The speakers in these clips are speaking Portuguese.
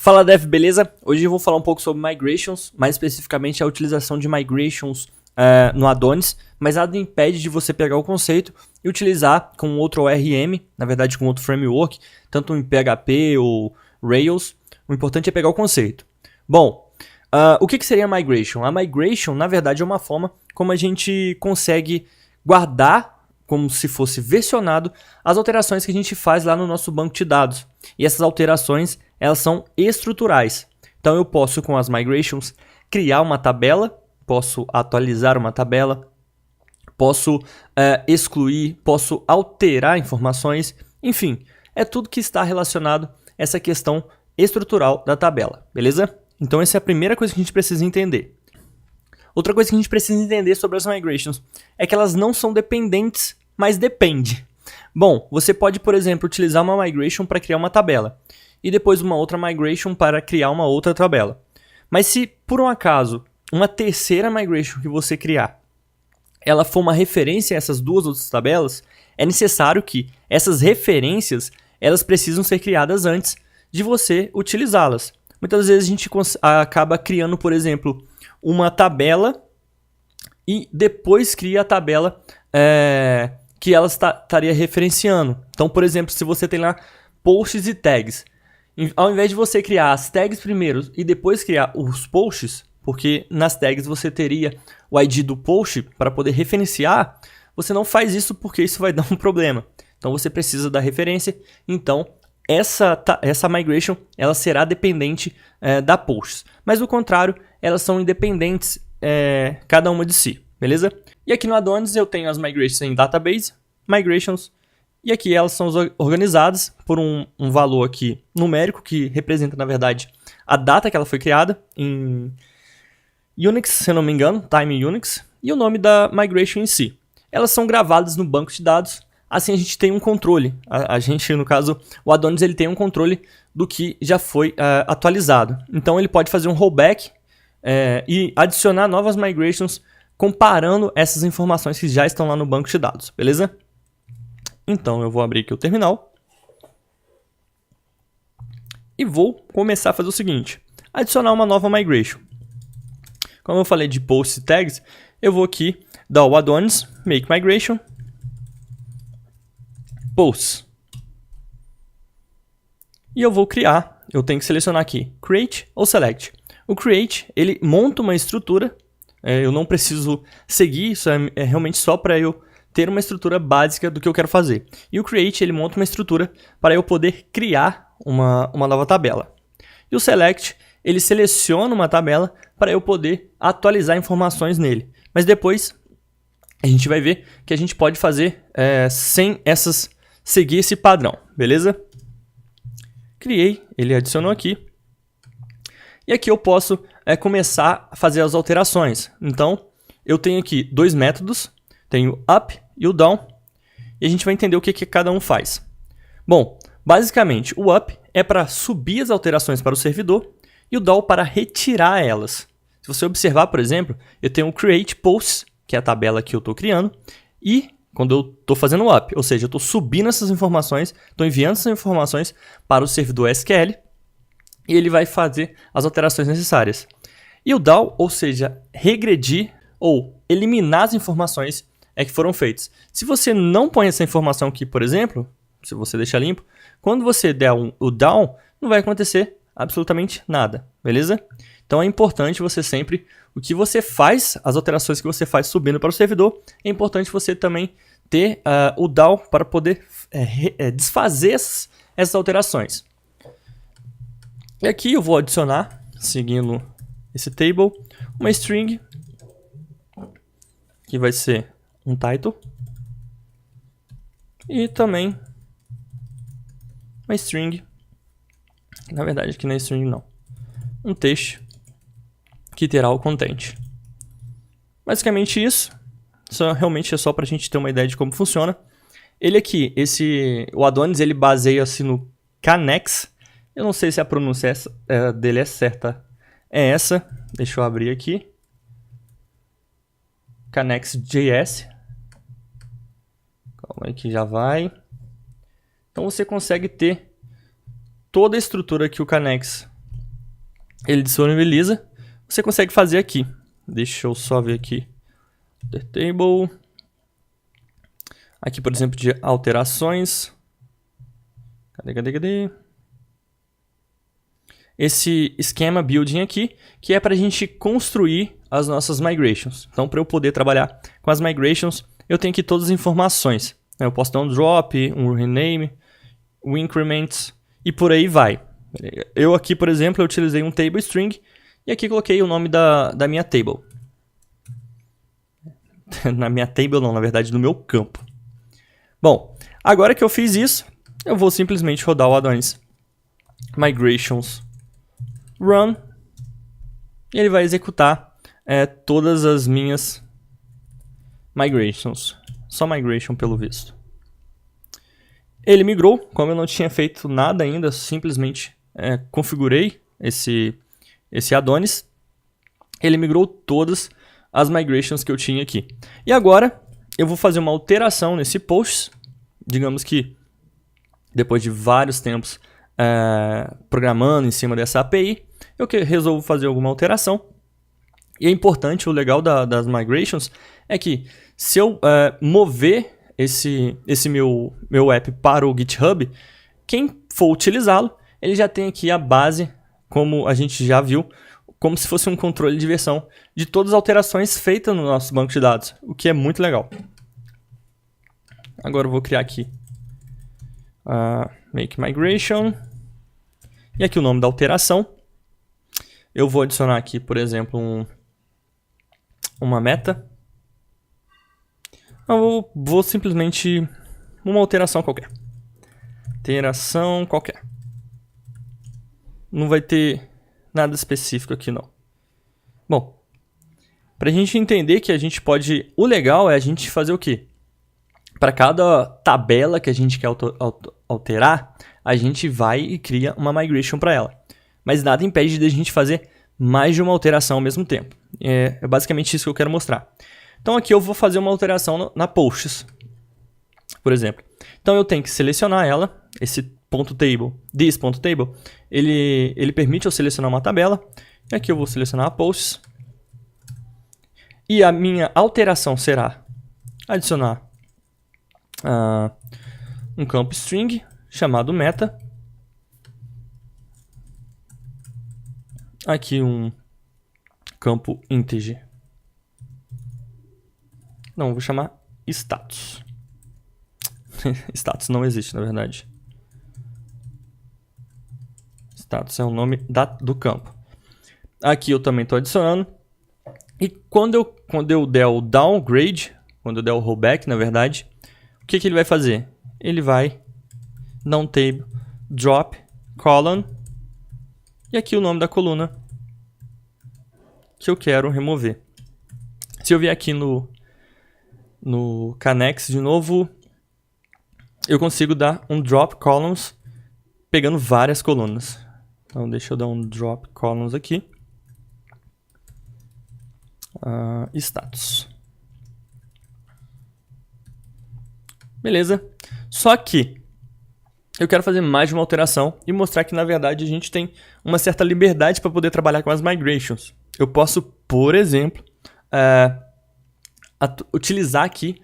Fala Dev, beleza? Hoje eu vou falar um pouco sobre migrations, mais especificamente a utilização de migrations no Adonis, mas nada impede de você pegar o conceito e utilizar com outro ORM, na verdade com outro framework, tanto em PHP ou Rails. O importante é pegar o conceito. Bom, o que seria a migration? A migration, na verdade, é uma forma como a gente consegue guardar, como se fosse versionado, as alterações que a gente faz lá no nosso banco de dados. E essas alterações, elas são estruturais. Então eu posso, com as migrations, criar uma tabela, posso atualizar uma tabela, posso excluir, posso alterar informações, enfim, é tudo que está relacionado a essa questão estrutural da tabela, beleza? Então essa é a primeira coisa que a gente precisa entender. Outra coisa que a gente precisa entender sobre as migrations é que elas não são dependentes, mas depende. Bom, você pode, por exemplo, utilizar uma migration para criar uma tabela e depois uma outra migration para criar uma outra tabela. Mas se, por um acaso, uma terceira migration que você criar, ela for uma referência a essas duas outras tabelas, é necessário que essas referências elas precisam ser criadas antes de você utilizá-las. Muitas vezes a gente acaba criando, por exemplo, uma tabela e depois cria a tabela que ela estaria referenciando. Então, por exemplo, se você tem lá posts e tags, ao invés de você criar as tags primeiro e depois criar os posts, porque nas tags você teria o ID do post para poder referenciar, você não faz isso porque isso vai dar um problema. Então você precisa da referência, então essa migration ela será dependente da posts. Mas do contrário, elas são independentes cada uma de si, beleza? E aqui no Adonis eu tenho as migrations em database, migrations, e aqui elas são organizadas por um valor aqui numérico que representa, na verdade, a data que ela foi criada em Unix, se eu não me engano, Time Unix, e o nome da migration em si. Elas são gravadas no banco de dados, assim a gente tem um controle. A gente, no caso, o Adonis ele tem um controle do que já foi atualizado. Então ele pode fazer um rollback e adicionar novas migrations comparando essas informações que já estão lá no banco de dados, beleza? Então eu vou abrir aqui o terminal e vou começar a fazer o seguinte, adicionar uma nova migration. Como eu falei de posts e tags, eu vou aqui dar o Adonis make migration posts. E eu vou criar, eu tenho que selecionar aqui create ou select. O create, ele monta uma estrutura, eu não preciso seguir, isso é realmente só para eu ter uma estrutura básica do que eu quero fazer. E o create, ele monta uma estrutura para eu poder criar uma nova tabela. E o select, ele seleciona uma tabela para eu poder atualizar informações nele. Mas depois a gente vai ver que a gente pode fazer sem seguir esse padrão, beleza? Criei, ele adicionou aqui. E aqui eu posso começar a fazer as alterações. Então, eu tenho aqui dois métodos, tenho o up e o down, e a gente vai entender o que cada um faz. Bom, basicamente, o up é para subir as alterações para o servidor e o down para retirar elas. Se você observar, por exemplo, eu tenho o create posts, que é a tabela que eu estou criando, e quando eu estou fazendo o up, ou seja, eu estou subindo essas informações, estou enviando essas informações para o servidor SQL, e ele vai fazer as alterações necessárias. E o down, ou seja, regredir ou eliminar as informações que foram feitas. Se você não põe essa informação aqui, por exemplo, se você deixar limpo, quando você der o down, não vai acontecer absolutamente nada, beleza? Então é importante você sempre, o que você faz, as alterações que você faz subindo para o servidor, é importante você também ter o down para poder desfazer essas alterações. E aqui eu vou adicionar, seguindo esse table, uma string, que vai ser um title, e também uma string, na verdade aqui não é string não, um texto, que terá o content. Basicamente isso realmente é só para a gente ter uma ideia de como funciona. Ele aqui, o Adonis, ele baseia-se no Canex. Eu não sei se a pronúncia dele é certa. É essa. Deixa eu abrir aqui. Canex.js. Calma aí que já vai. Então você consegue ter toda a estrutura que o Canex ele disponibiliza, você consegue fazer aqui. Deixa eu só ver aqui. The table. Aqui, por exemplo, de alterações. Cadê? Esse esquema building aqui, que é para a gente construir as nossas migrations. Então, para eu poder trabalhar com as migrations, eu tenho aqui todas as informações. Eu posso dar um drop, um rename, um increments e por aí vai. Eu aqui, por exemplo, eu utilizei um table string e aqui coloquei o nome da minha table. Na minha table não, na verdade, no meu campo. Bom, agora que eu fiz isso, eu vou simplesmente rodar o Adonis Migrations Run e ele vai executar todas as minhas migrations. Só migration pelo visto. Ele migrou, como eu não tinha feito nada ainda, simplesmente configurei esse Adonis. Ele migrou todas as migrations que eu tinha aqui. E agora eu vou fazer uma alteração nesse post. Digamos que depois de vários tempos programando em cima dessa API, eu resolvo fazer alguma alteração. E é importante, o legal das migrations é que se eu mover esse meu app para o GitHub, quem for utilizá-lo, ele já tem aqui a base, como a gente já viu, como se fosse um controle de versão de todas as alterações feitas no nosso banco de dados, o que é muito legal. Agora eu vou criar aqui make migration e aqui o nome da alteração. Eu vou adicionar aqui, por exemplo, uma meta. Eu vou simplesmente uma alteração qualquer. Alteração qualquer. Não vai ter nada específico aqui não. Bom, para a gente entender que a gente pode... O legal é a gente fazer o quê? Para cada tabela que a gente quer alterar, a gente vai e cria uma migration para ela. Mas nada impede de a gente fazer mais de uma alteração ao mesmo tempo. É basicamente isso que eu quero mostrar. Então aqui eu vou fazer uma alteração na posts, por exemplo. Então eu tenho que selecionar ela, esse .table, this.table, ele permite eu selecionar uma tabela. E aqui eu vou selecionar a posts. E a minha alteração será adicionar um campo string chamado meta. Aqui um campo integer. Não, vou chamar status. Status não existe, na verdade. Status é o nome do campo. Aqui eu também estou adicionando. E quando eu der o downgrade, quando eu der o rollback, na verdade, o que ele vai fazer? Ele vai dar um table drop column. E aqui o nome da coluna que eu quero remover. Se eu vier aqui no Canex de novo, eu consigo dar um drop columns pegando várias colunas. Então deixa eu dar um drop columns aqui. Status. Beleza. Só que eu quero fazer mais de uma alteração e mostrar que, na verdade, a gente tem uma certa liberdade para poder trabalhar com as migrations. Eu posso, por exemplo, utilizar aqui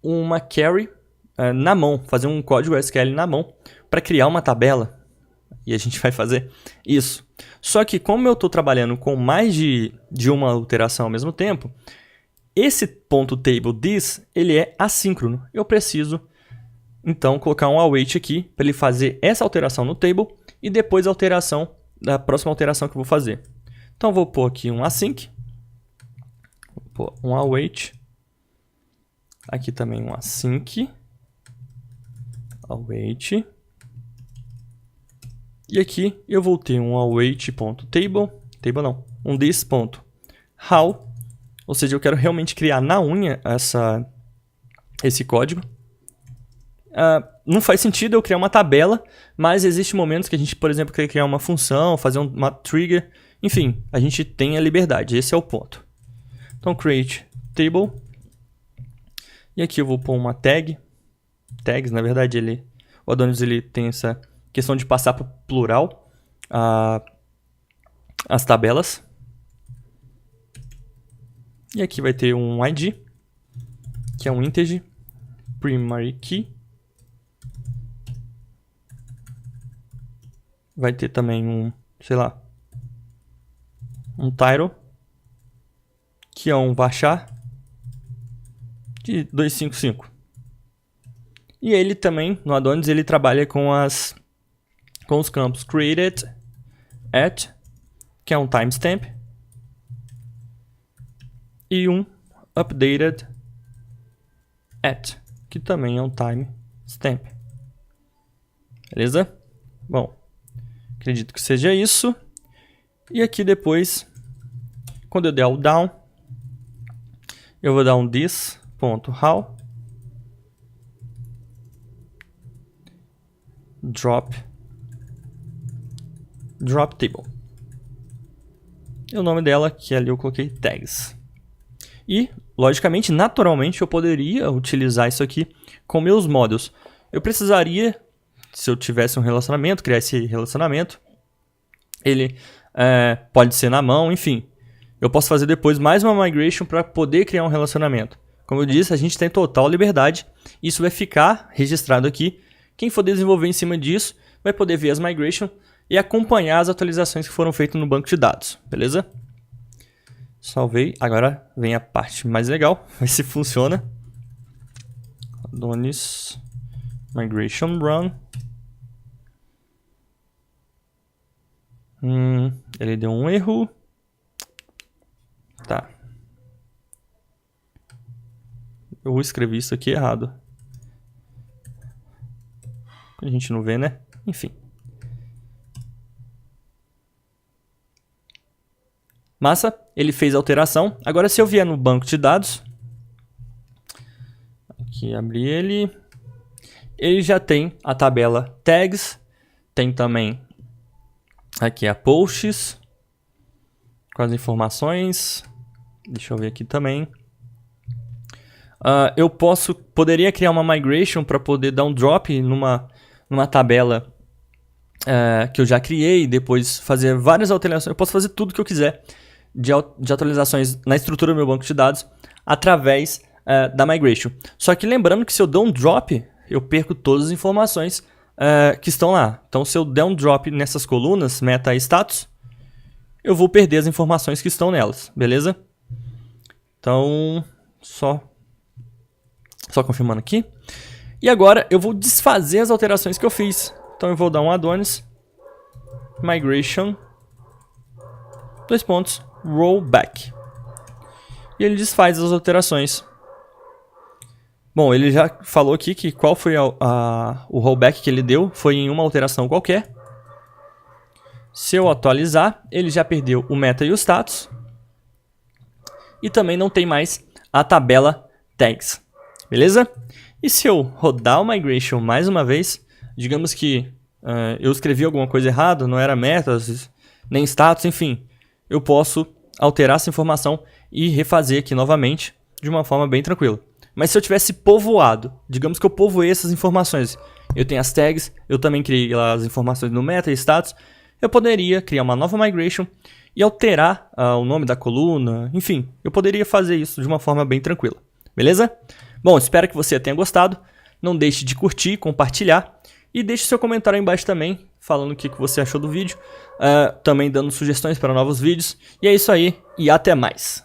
uma query na mão, fazer um código SQL na mão para criar uma tabela. E a gente vai fazer isso. Só que como eu estou trabalhando com mais de uma alteração ao mesmo tempo, esse .table this, ele é assíncrono. Eu preciso, então, colocar um await aqui para ele fazer essa alteração no table e depois a alteração da próxima alteração que eu vou fazer. Então, vou pôr aqui um async, vou pôr um await, aqui também um async, await, e aqui eu vou ter um await.table, um this.how, ou seja, eu quero realmente criar na unha esse código. Não faz sentido eu criar uma tabela, mas existem momentos que a gente, por exemplo, quer criar uma função, fazer uma trigger, enfim, a gente tem a liberdade, esse é o ponto. Então, create table, e aqui eu vou pôr uma tag, tags, na verdade, o Adonis ele tem essa questão de passar para plural as tabelas. E aqui vai ter um ID, que é um integer, primary key. Vai ter também um, sei lá, um title, que é um varchar de 255. E ele também, no Adonis, ele trabalha com os campos created at, que é um timestamp, e um updated at, que também é um timestamp. Beleza? Bom, acredito que seja isso. E aqui depois, quando eu der o down, eu vou dar um this.how drop table. E o nome dela, que ali eu coloquei tags. E, logicamente, naturalmente, eu poderia utilizar isso aqui com meus models. Eu precisaria, se eu tivesse um relacionamento, criar esse relacionamento. Ele pode ser na mão, enfim. Eu posso fazer depois mais uma migration para poder criar um relacionamento. Como eu disse, a gente tem total liberdade. Isso vai ficar registrado aqui. Quem for desenvolver em cima disso vai poder ver as migrations e acompanhar as atualizações que foram feitas no banco de dados. Beleza? Salvei. Agora vem a parte mais legal. Ver se funciona. Adonis Migration Run. Ele deu um erro. Tá. Eu escrevi isso aqui errado. A gente não vê, né? Enfim. Massa, ele fez a alteração. Agora se eu vier no banco de dados, aqui abrir ele já tem a tabela tags, tem também aqui a posts com as informações. Deixa eu ver aqui também. Eu poderia criar uma migration para poder dar um drop numa tabela que eu já criei e depois fazer várias alterações. Eu posso fazer tudo que eu quiser de atualizações na estrutura do meu banco de dados através da migration. Só que lembrando que se eu dou um drop, eu perco todas as informações que estão lá. Então se eu der um drop nessas colunas, meta e status, eu vou perder as informações que estão nelas, beleza? Então, só confirmando aqui. E agora eu vou desfazer as alterações que eu fiz. Então eu vou dar um Adonis Migration rollback. E ele desfaz as alterações. Bom, ele já falou aqui que qual foi o rollback que ele deu. Foi em uma alteração qualquer. Se eu atualizar, ele já perdeu o meta e o status. E também não tem mais a tabela tags. Beleza? E se eu rodar o migration mais uma vez, digamos que eu escrevi alguma coisa errada, não era metas, nem status, enfim. Eu posso alterar essa informação e refazer aqui novamente de uma forma bem tranquila. Mas se eu tivesse povoado, digamos que eu povoei essas informações, eu tenho as tags, eu também criei lá as informações no meta e status, eu poderia criar uma nova migration e alterar o nome da coluna, enfim, eu poderia fazer isso de uma forma bem tranquila, beleza? Bom, espero que você tenha gostado, não deixe de curtir, compartilhar e deixe seu comentário aí embaixo também, falando o que você achou do vídeo, também dando sugestões para novos vídeos, e é isso aí, e até mais!